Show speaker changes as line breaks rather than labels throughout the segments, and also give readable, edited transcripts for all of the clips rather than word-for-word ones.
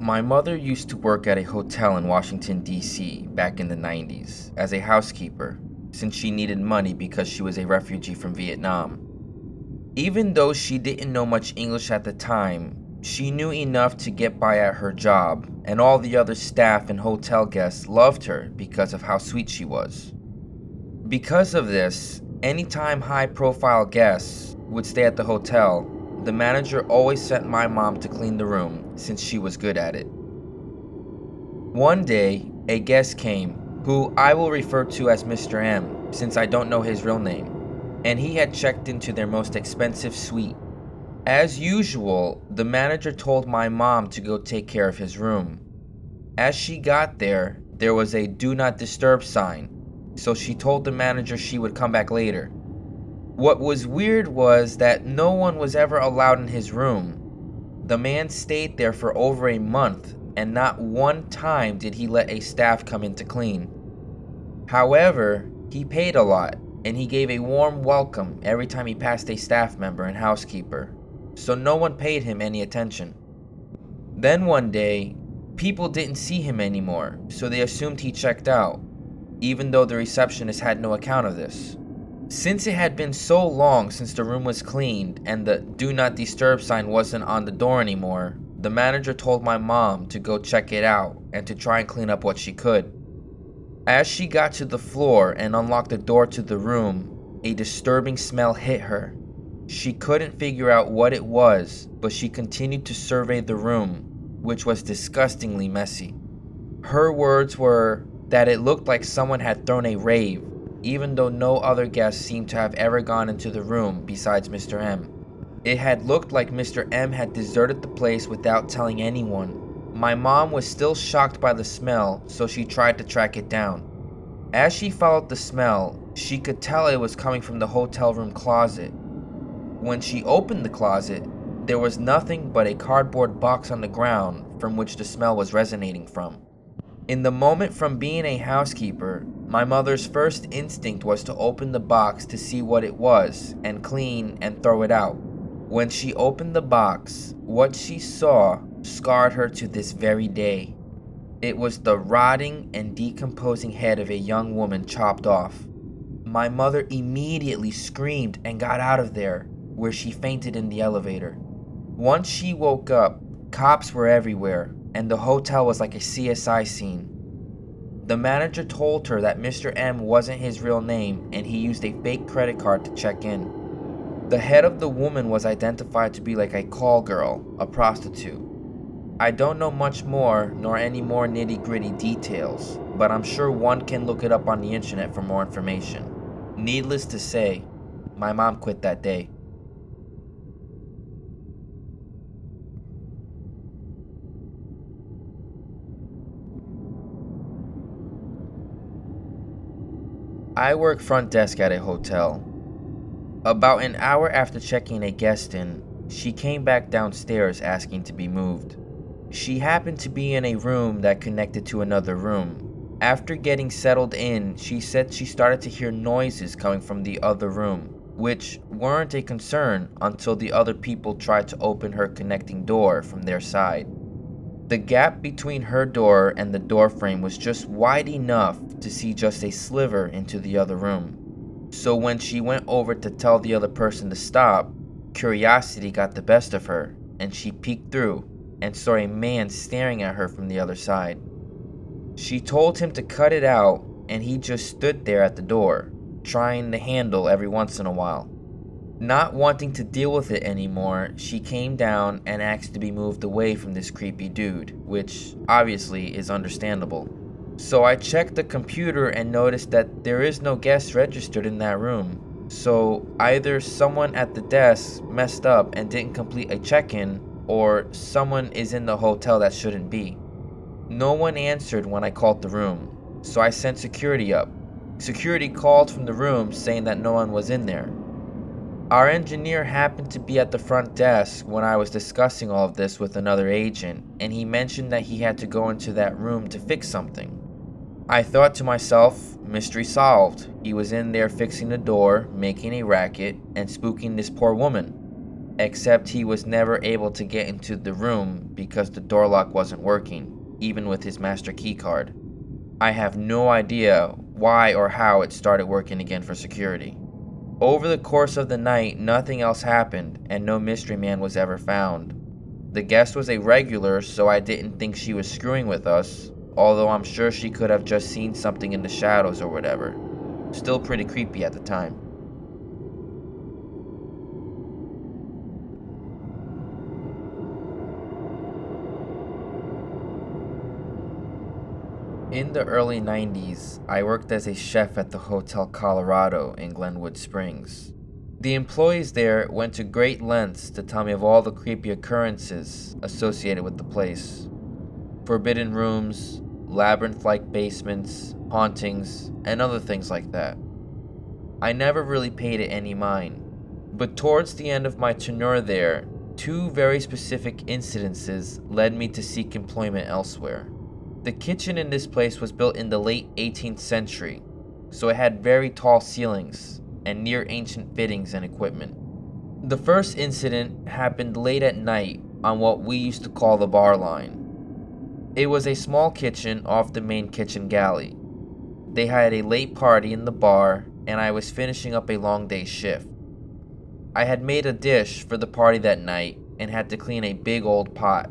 My mother used to work at a hotel in Washington, D.C. back in the 90s as a housekeeper, since she needed money because she was a refugee from Vietnam. Even though she didn't know much English at the time, she knew enough to get by at her job, and all the other staff and hotel guests loved her because of how sweet she was. Because of this, anytime high-profile guests would stay at the hotel, the manager always sent my mom to clean the room since she was good at it. One day, a guest came, who I will refer to as Mr. M since I don't know his real name, and he had checked into their most expensive suite. As usual, the manager told my mom to go take care of his room. As she got there, there was a "Do Not Disturb" sign, so she told the manager she would come back later. What was weird was that no one was ever allowed in his room. The man stayed there for over a month, and not one time did he let a staff come in to clean. However, he paid a lot, and he gave a warm welcome every time he passed a staff member and housekeeper, so no one paid him any attention. Then one day, people didn't see him anymore, so they assumed he checked out, even though the receptionist had no account of this. Since it had been so long since the room was cleaned and the "Do Not Disturb" sign wasn't on the door anymore, the manager told my mom to go check it out and to try and clean up what she could. As she got to the floor and unlocked the door to the room, a disturbing smell hit her. She couldn't figure out what it was, but she continued to survey the room, which was disgustingly messy. Her words were that it looked like someone had thrown a rave, even though no other guests seemed to have ever gone into the room besides Mr. M. It had looked like Mr. M had deserted the place without telling anyone. My mom was still shocked by the smell, so she tried to track it down. As she followed the smell, she could tell it was coming from the hotel room closet. When she opened the closet, there was nothing but a cardboard box on the ground from which the smell was resonating from. In the moment from being a housekeeper, my mother's first instinct was to open the box to see what it was and clean and throw it out. When she opened the box, what she saw scarred her to this very day. It was the rotting and decomposing head of a young woman chopped off. My mother immediately screamed and got out of there, where she fainted in the elevator. Once she woke up, cops were everywhere, and the hotel was like a CSI scene. The manager told her that Mr. M wasn't his real name and he used a fake credit card to check in. The head of the woman was identified to be like a call girl, a prostitute. I don't know much more nor any more nitty-gritty details, but I'm sure one can look it up on the internet for more information. Needless to say, my mom quit that day. I work front desk at a hotel. About an hour after checking a guest in, she came back downstairs asking to be moved. She happened to be in a room that connected to another room. After getting settled in, she said she started to hear noises coming from the other room, which weren't a concern until the other people tried to open her connecting door from their side. The gap between her door and the door frame was just wide enough to see just a sliver into the other room. So when she went over to tell the other person to stop, curiosity got the best of her, and she peeked through and saw a man staring at her from the other side. She told him to cut it out, and he just stood there at the door, trying the handle every once in a while. Not wanting to deal with it anymore, she came down and asked to be moved away from this creepy dude, which obviously is understandable. So I checked the computer and noticed that there is no guest registered in that room. So either someone at the desk messed up and didn't complete a check-in, or someone is in the hotel that shouldn't be. No one answered when I called the room, so I sent security up. Security called from the room saying that no one was in there. Our engineer happened to be at the front desk when I was discussing all of this with another agent, and he mentioned that he had to go into that room to fix something. I thought to myself, mystery solved. He was in there fixing the door, making a racket, and spooking this poor woman. except he was never able to get into the room because the door lock wasn't working, even with his master key card. I have no idea why or how it started working again for security. Over the course of the night, nothing else happened, and no mystery man was ever found. The guest was a regular, so I didn't think she was screwing with us, although I'm sure she could have just seen something in the shadows or whatever. Still pretty creepy at the time. In the early 90s, I worked as a chef at the Hotel Colorado in Glenwood Springs. The employees there went to great lengths to tell me of all the creepy occurrences associated with the place. Forbidden rooms, labyrinth-like basements, hauntings, and other things like that. I never really paid it any mind, but towards the end of my tenure there, two very specific incidences led me to seek employment elsewhere. The kitchen in this place was built in the late 18th century, so it had very tall ceilings and near ancient fittings and equipment. The first incident happened late at night on what we used to call the bar line. It was a small kitchen off the main kitchen galley. They had a late party in the bar, and I was finishing up a long day shift. I had made a dish for the party that night and had to clean a big old pot.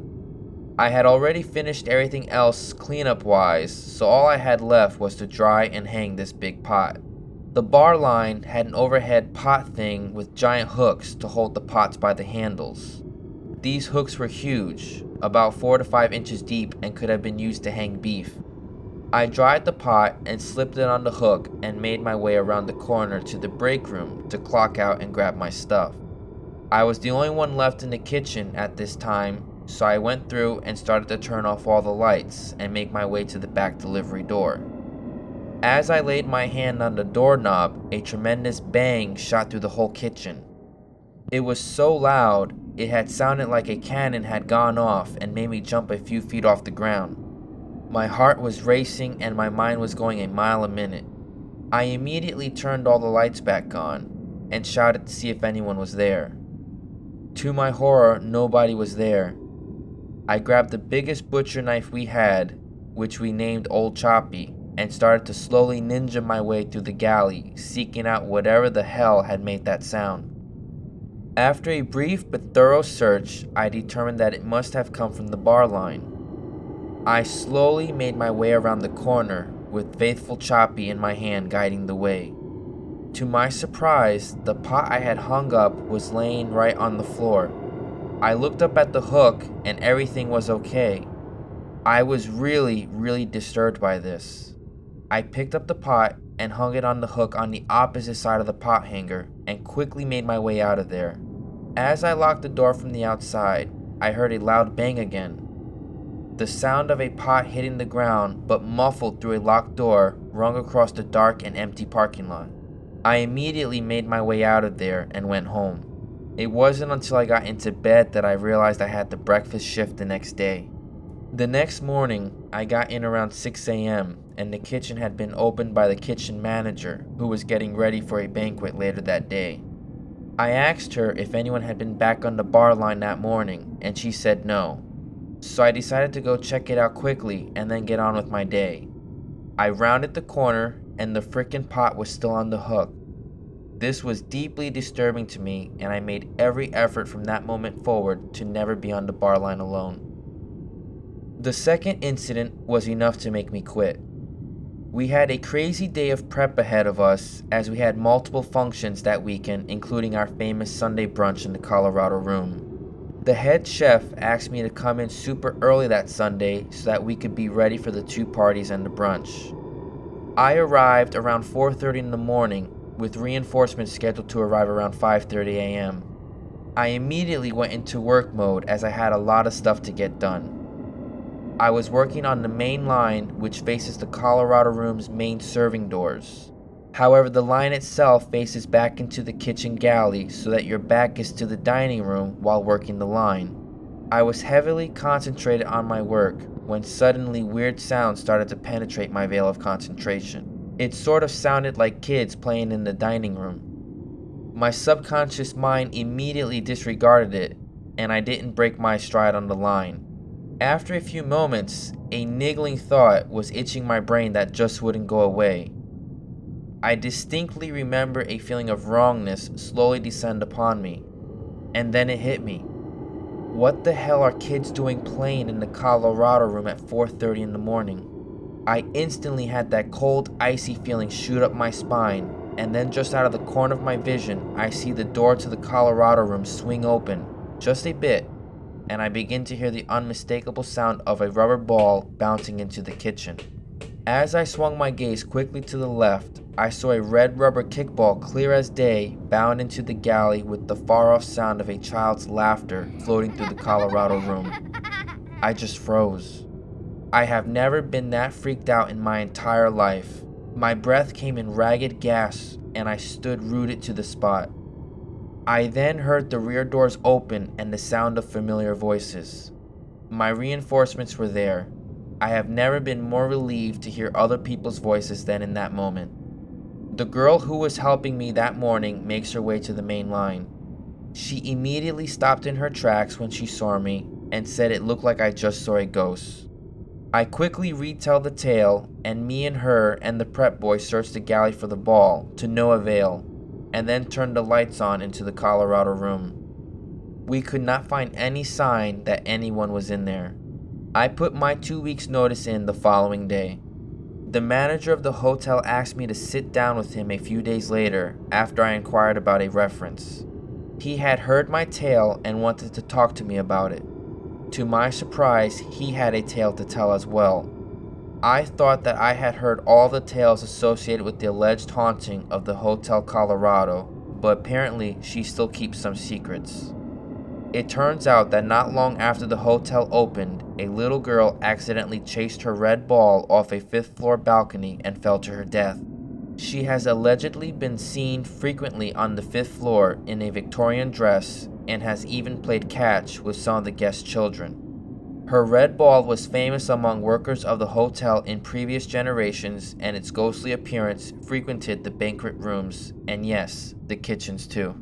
I had already finished everything else cleanup-wise, so all I had left was to dry and hang this big pot. The bar line had an overhead pot thing with giant hooks to hold the pots by the handles. These hooks were huge, about 4 to 5 inches deep, and could have been used to hang beef. I dried the pot and slipped it on the hook and made my way around the corner to the break room to clock out and grab my stuff. I was the only one left in the kitchen at this time, so I went through and started to turn off all the lights and make my way to the back delivery door. As I laid my hand on the doorknob, a tremendous bang shot through the whole kitchen. It was so loud, it had sounded like a cannon had gone off and made me jump a few feet off the ground. My heart was racing and my mind was going a mile a minute. I immediately turned all the lights back on and shouted to see if anyone was there. To my horror, nobody was there. I grabbed the biggest butcher knife we had, which we named Old Choppy, and started to slowly ninja my way through the galley, seeking out whatever the hell had made that sound. After a brief but thorough search, I determined that it must have come from the bar line. I slowly made my way around the corner, with faithful Choppy in my hand guiding the way. To my surprise, the pot I had hung up was laying right on the floor. I looked up at the hook and everything was okay. I was really disturbed by this. I picked up the pot and hung it on the hook on the opposite side of the pot hanger and quickly made my way out of there. As I locked the door from the outside, I heard a loud bang again. The sound of a pot hitting the ground but muffled through a locked door rung across the dark and empty parking lot. I immediately made my way out of there and went home. It wasn't until I got into bed that I realized I had the breakfast shift the next day. The next morning, I got in around 6 a.m. and the kitchen had been opened by the kitchen manager, who was getting ready for a banquet later that day. I asked her if anyone had been back on the bar line that morning, and she said no. So I decided to go check it out quickly and then get on with my day. I rounded the corner and the frickin' pot was still on the hook. This was deeply disturbing to me, and I made every effort from that moment forward to never be on the bar line alone. The second incident was enough to make me quit. We had a crazy day of prep ahead of us as we had multiple functions that weekend, including our famous Sunday brunch in the Colorado Room. The head chef asked me to come in super early that Sunday so that we could be ready for the two parties and the brunch. I arrived around 4:30 in the morning, with reinforcements scheduled to arrive around 5:30 a.m. I immediately went into work mode as I had a lot of stuff to get done. I was working on the main line, which faces the Colorado Room's main serving doors. However, the line itself faces back into the kitchen galley so that your back is to the dining room while working the line. I was heavily concentrated on my work when suddenly weird sounds started to penetrate my veil of concentration. It sort of sounded like kids playing in the dining room. My subconscious mind immediately disregarded it, and I didn't break my stride on the line. After a few moments, a niggling thought was itching my brain that just wouldn't go away. I distinctly remember a feeling of wrongness slowly descend upon me, and then it hit me. What the hell are kids doing playing in the Colorado room at 4:30 in the morning? I instantly had that cold, icy feeling shoot up my spine, and then just out of the corner of my vision, I see the door to the Colorado room swing open, just a bit, and I begin to hear the unmistakable sound of a rubber ball bouncing into the kitchen. As I swung my gaze quickly to the left, I saw a red rubber kickball clear as day bound into the galley with the far-off sound of a child's laughter floating through the Colorado room. I just froze. I have never been that freaked out in my entire life. My breath came in ragged gasps, and I stood rooted to the spot. I then heard the rear doors open and the sound of familiar voices. My reinforcements were there. I have never been more relieved to hear other people's voices than in that moment. The girl who was helping me that morning makes her way to the main line. She immediately stopped in her tracks when she saw me and said it looked like I just saw a ghost. I quickly retell the tale, and me and her and the prep boy searched the galley for the ball, to no avail, and then turned the lights on into the Colorado room. We could not find any sign that anyone was in there. I put my 2 weeks notice in the following day. The manager of the hotel asked me to sit down with him a few days later after I inquired about a reference. He had heard my tale and wanted to talk to me about it. To my surprise, he had a tale to tell as well. I thought that I had heard all the tales associated with the alleged haunting of the Hotel Colorado, but apparently she still keeps some secrets. It turns out that not long after the hotel opened, a little girl accidentally chased her red ball off a 5th floor balcony and fell to her death. She has allegedly been seen frequently on the 5th floor in a Victorian dress and has even played catch with some of the guests' children. Her red ball was famous among workers of the hotel in previous generations, and its ghostly appearance frequented the banquet rooms and, yes, the kitchens too.